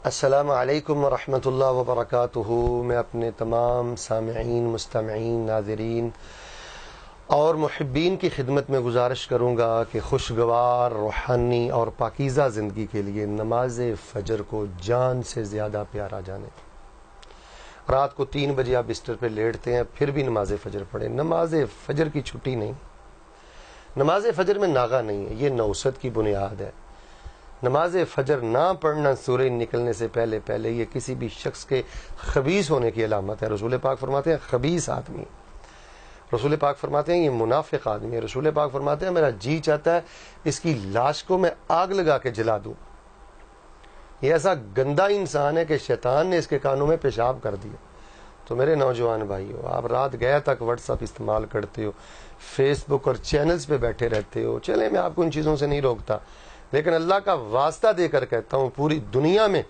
السلام علیکم ورحمۃ اللہ وبرکاتہ۔ میں اپنے تمام سامعین، مستمعین، ناظرین اور محبین کی خدمت میں گزارش کروں گا کہ خوشگوار، روحانی اور پاکیزہ زندگی کے لیے نماز فجر کو جان سے زیادہ پیارا جانیں۔ رات کو 3 بجے آپ بستر پہ لیٹتے ہیں، پھر بھی نماز فجر پڑھیں۔ نماز فجر کی چھٹی نہیں، نماز فجر میں ناغہ نہیں ہے، یہ نوست کی بنیاد ہے۔ نماز فجر نہ پڑھنا سورج نکلنے سے پہلے یہ کسی بھی شخص کے خبیث ہونے کی علامت ہے۔ رسول پاک فرماتے ہیں خبیث آدمی، رسول پاک فرماتے ہیں یہ منافق آدمی ہے۔ رسول پاک فرماتے ہیں میرا جی چاہتا ہے اس کی لاش کو میں آگ لگا کے جلا دوں۔ یہ ایسا گندا انسان ہے کہ شیطان نے اس کے کانوں میں پیشاب کر دیا۔ تو میرے نوجوان بھائیو، آپ رات گیا تک واٹس ایپ استعمال کرتے ہو، فیس بک اور چینلز پہ بیٹھے رہتے ہو، چلے میں آپ کو ان چیزوں سے نہیں روکتا، لیکن اللہ کا واسطہ دے کر کہتا ہوں پوری دنیا میں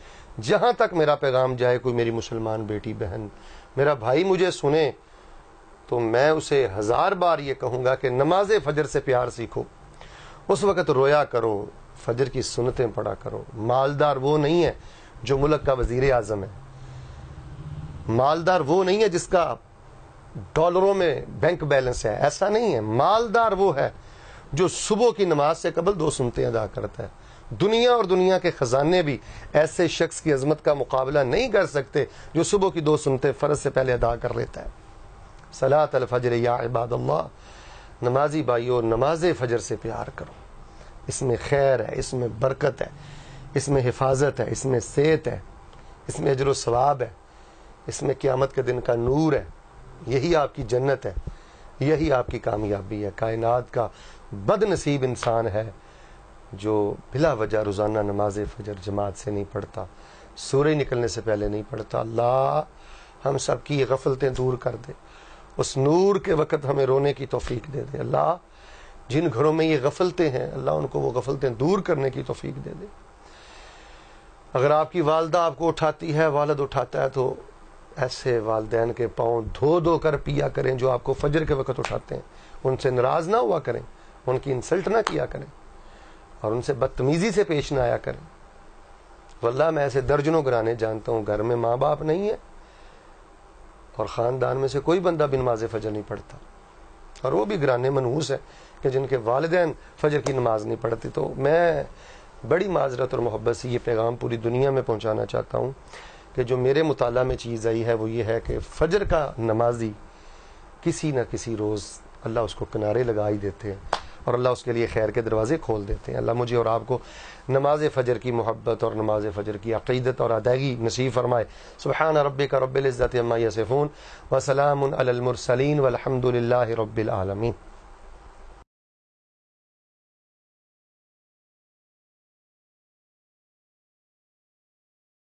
جہاں تک میرا پیغام جائے، کوئی میری مسلمان بیٹی بہن میرا بھائی مجھے سنے تو میں اسے 1000 بار یہ کہوں گا کہ نماز فجر سے پیار سیکھو۔ اس وقت رویا کرو، فجر کی سنتیں پڑھا کرو۔ مالدار وہ نہیں ہے جو ملک کا وزیر اعظم ہے، مالدار وہ نہیں ہے جس کا ڈالروں میں بینک بیلنس ہے، ایسا نہیں ہے۔ مالدار وہ ہے جو صبح کی نماز سے قبل 2 سنتیں ادا کرتا ہے۔ دنیا اور دنیا کے خزانے بھی ایسے شخص کی عظمت کا مقابلہ نہیں کر سکتے جو صبح کی 2 سنتیں فرض سے پہلے ادا کر لیتا ہے۔ صلاۃ الفجر یا عباد اللہ، نمازی بھائیو نماز فجر سے پیار کرو۔ اس میں خیر ہے، اس میں برکت ہے، اس میں حفاظت ہے، اس میں صحت ہے، اس میں اجر و ثواب ہے، اس میں قیامت کے دن کا نور ہے۔ یہی آپ کی جنت ہے، یہی آپ کی کامیابی ہے۔ کائنات کا بد نصیب انسان ہے جو بلا وجہ روزانہ نماز فجر جماعت سے نہیں پڑھتا، سورج نکلنے سے پہلے نہیں پڑھتا۔ اللہ ہم سب کی یہ غفلتیں دور کر دے، اس نور کے وقت ہمیں رونے کی توفیق دے دے۔ اللہ جن گھروں میں یہ غفلتیں ہیں، اللہ ان کو وہ غفلتیں دور کرنے کی توفیق دے دے۔ اگر آپ کی والدہ آپ کو اٹھاتی ہے، والد اٹھاتا ہے، تو ایسے والدین کے پاؤں دھو دھو کر پیا کریں جو آپ کو فجر کے وقت اٹھاتے ہیں۔ ان سے ناراض نہ ہوا کریں، ان کی انسلٹ نہ کیا کریں، اور ان سے بدتمیزی سے پیش نہ آیا کریں۔ واللہ میں ایسے درجنوں گھرانے جانتا ہوں گھر میں ماں باپ نہیں ہے اور خاندان میں سے کوئی بندہ بھی نماز فجر نہیں پڑھتا، اور وہ بھی گھرانے منحوس ہے کہ جن کے والدین فجر کی نماز نہیں پڑھتے۔ تو میں بڑی معذرت اور محبت سے یہ پیغام پوری دنیا میں پہنچانا چاہتا ہوں کہ جو میرے مطالعہ میں چیز آئی ہے وہ یہ ہے کہ فجر کا نمازی کسی نہ کسی روز اللہ اس کو کنارے لگا ہی دیتے ہیں اور اللہ اس کے لیے خیر کے دروازے کھول دیتے ہیں۔ اللہ مجھے اور آپ کو نماز فجر کی محبت اور نماز فجر کی عقیدت اور ادائیگی نصیب فرمائے۔ سبحان ربک رب العزت عما یصفون وسلام علی المرسلین والحمد للہ رب العالمین۔